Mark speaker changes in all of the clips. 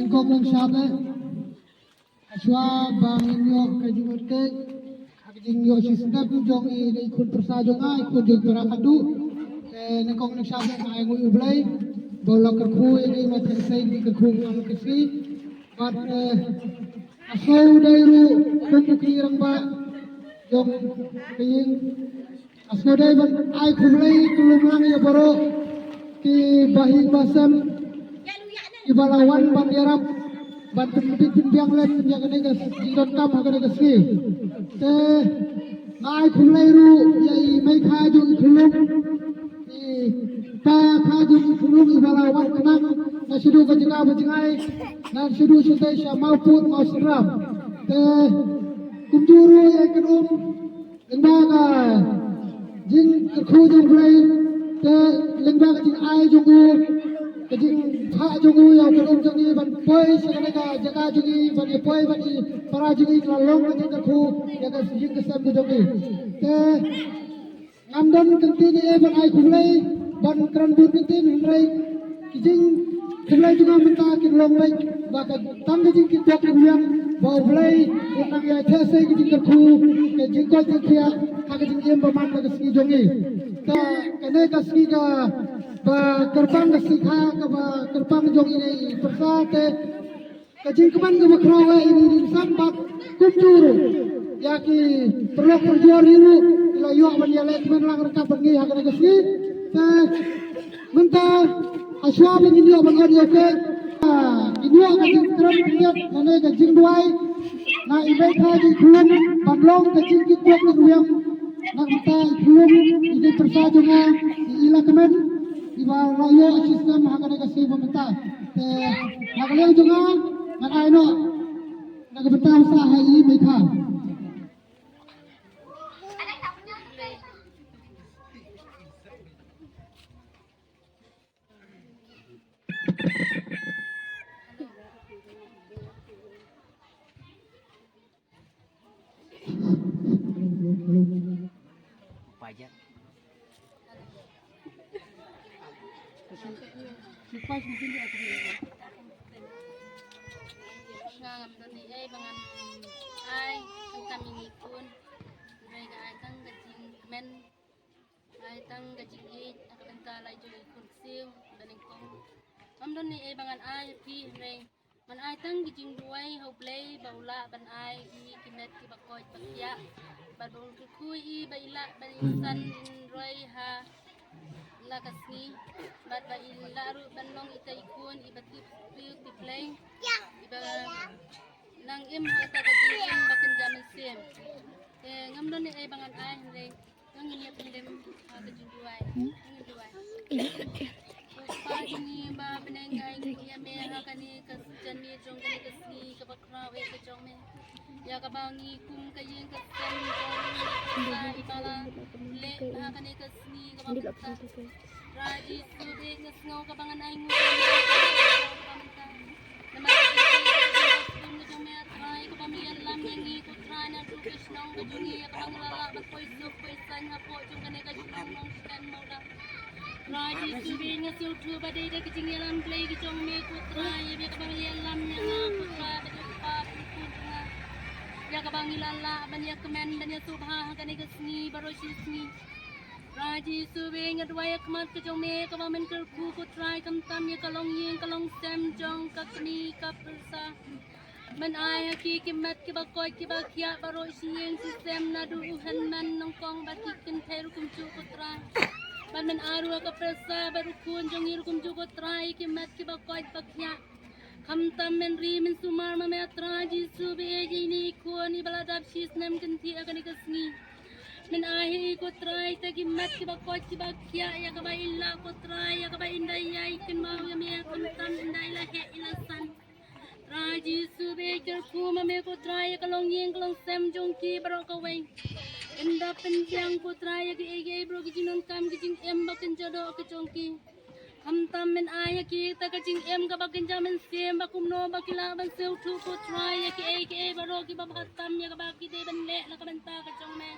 Speaker 1: engkau mengsabe aswa bangin yo kajungut ke kajing yo sisnap jong I ikut persajong ikut jong perakadu engkau mengsabe ai ngui ublai bolak kerku ini macam saya di kerku ang kesi bat asau dairu kumpuki rangba jong kaying asau dai ban ai kumlai kulumang ya boro ki bahing basam ibalawan ban yarap ban timbiang len yang ini gas jidon kam hakane gasi te ngai kumlai ru yai mai khaju kulum ta khaju kulum ibalawan kenang nasidu kajinga bajingai nasidu suntai sya maupun mausram te kumjuru ya kenum lembaga jing kerkhujung kulai te lembaga jing ai jungu kajing pha jungu ya kenum jungi ban poi sakane ka jaka jungi ban poi ban para jungi kalong kajing kerkhu ya ka jing kesam jungi te ngamdon kenti ni ban ai kulai ban kran bun kenti nrai kijing kulai juga menta kilong baik baka tang kijing kitok yang bau kulai unang ya these kijing kerkhu kijing ko jikia ka kijing yem baman ka ski jongi ta kane ka ski ka ba kerpang ka ski kha ka ba kerpang jongi nei persate kijing keman ka bakrawa ini sambat kumjuru yaki perlu perjuar hiru layu ban ya lek men lang rekap bengi ha kana ka ski ta menta aswa bengin yo bang audio ke inyo ka jing kram kiat nane ka jing duai na ibai kha jing khulum panlong ka jing kitok ni ruyang na menta khulum ini persajunga ila kemen iba layo sistem ha kana ka si menta te nagaleng junga man ai no nagabenta sa hai mai kha
Speaker 2: pajak
Speaker 1: Sipas mungkin dia aku
Speaker 3: ngam don ni ai bangan ai tang kami ngikun rai ga ai tang gajing men ai tang gajing it akan kalai jo ikun siu dan kong am don ni ai bangan ai pi rai man ai tang gajing duai hau play baula ban ai ni kimet ki bakoi pakya badul ku kui I baila ban insan roi ha la kasni bad ba illa ru ban long ita ikun ibati piu ti play iba nang im ha ta gajing bakin jamin sim ngam don ni ai bangan ai rai nang ini pendem ha gajing duai nang duai pagi ni ba benengai ya me ha kani kas jani jong kani kasni ka bakra we ka jong me ya ka bangi kum ka yin ka sem jong ibala le ha kani kasni ka bakta raji sube ngasngau ka bangan ai ngu nama kum jong me trai ka pamian lam yang ni ku trai na tu krisnong ka jungi ya ka banglala ba koi sup koi san ha po jong kani ka jong nong skan moda raji sube ngasil tu badai da kijing yalam play ki jong me ku trai ya ka pamian lam yang ku trai ba jumpa ya ka bangilala ban ya kemen ban ya subha kani ka sni baroshi sni raji sube ngadwaya kmat ka jong me ka bamen kerku ku trai kam tam ya kalong yin kalong sem jong ka kni ka persa man ai haki kimat ki bakoi ki bakia baroshi yin sistem na du uhan man nong kong baki kin teru kum chu ku trai ban men aru ka persa baru kun jong ir kum chu ku trai kimat ki bakoi bakia kam tam men ri men sumar ma me traji sube ni kuani baladab shis nam kanti akani kasni men ahi ko try ta gimat ki bakot ki bakya ya ka ba illa ko try ya ka ba inday yai kin ma ya me kam tam inday la he ilasan traji sube ker ku ma me ko try ya ka long yeng long sem jong ki baro ka wai inda pen jang ko try ya ki ege bro ki jinon kam ki jing em ba kan jado ka jong ki Kamtam men aya kita kajing em ka bakin jamin sim bakum no bakila ban seu tu ko try aka baro ki babakatam ya ka baki de ban le la ka banta ka jong me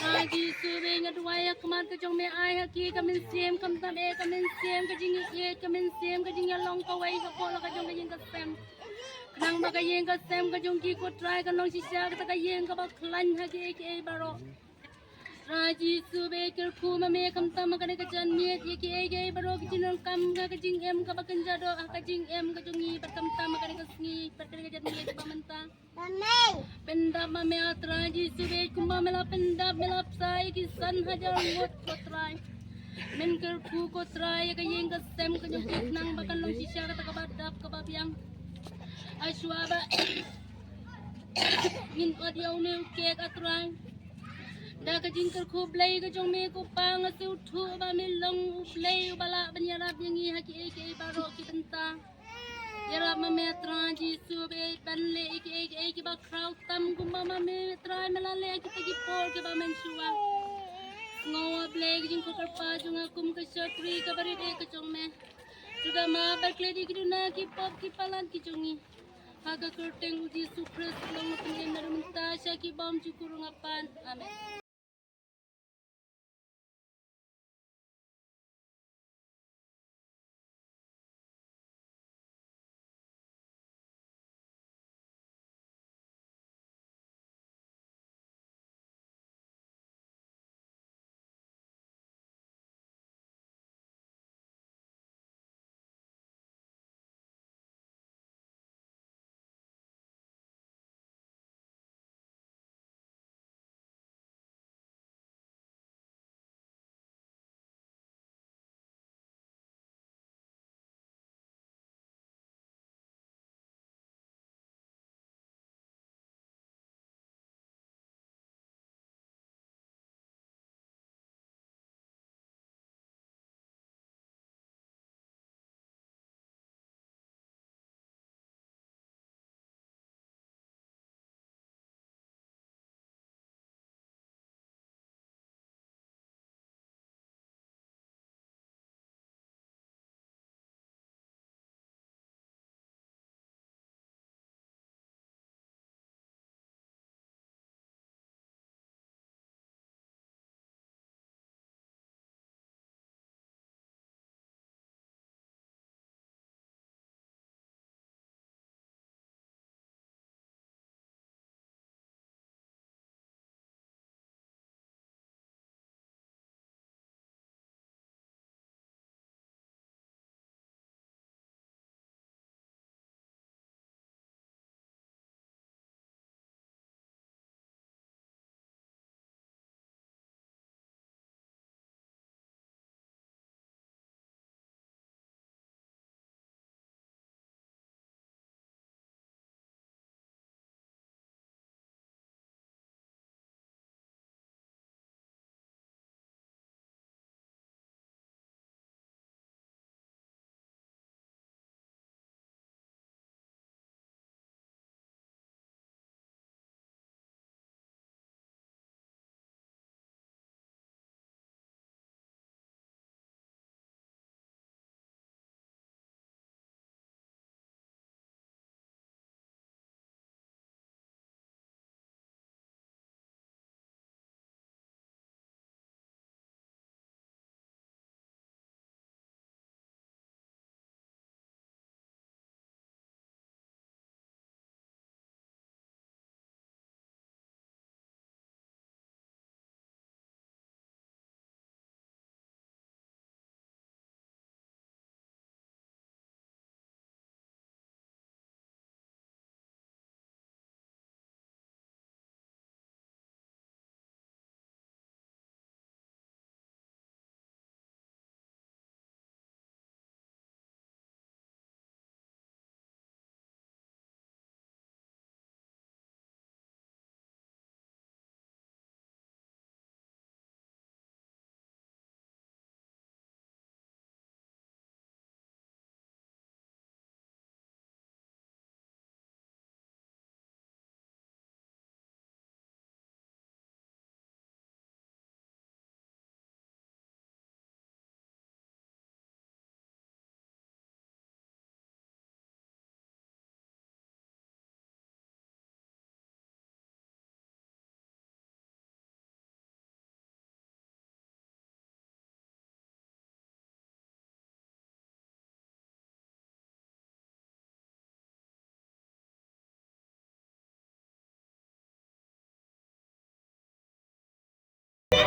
Speaker 3: raji sube nga duaya kumat ka jong me aya ki kamin sim kamtam e kamin sim kajing e kamin sim kajing ya long ka wai ka ko la ka jong ka yin ka sem nang makayeng ka sem ka jong ki ko try ka long sisya ka kayeng ka baklan ha ki aka baro Raji sube kerku mame kam tam kane kajan miet ye ki ege baro kijinong kam ka kajing em ka bakan jado kajing em ka jungi batam tam kane kasngi perkane kajan miet pamanta penda mame atraji sube kumba mela penda mela sai ki san hajar ngot ko try men kerku ko try ka yeng ka sem ka jungi nang bakan long sisya ka kabadap ka babyang ashwaba min audio ne kek atray da ka jingkar ko blay ka jong me ko pang se uthu ba me long blay bala banyarap yangi haki eke baro ki benta yara ma me tranji sube banle eke ba crowd tam gumba ma me try melale ki tagi por ke ba men suwa ngawa blay ka jing ko karpa jong akum ka shotri ka bari de ka jong me juga ma berkledi ki duna ki pop ki palan ki jongi haga kerteng uji supres long pengin narumta syaki bom cukurungapan amen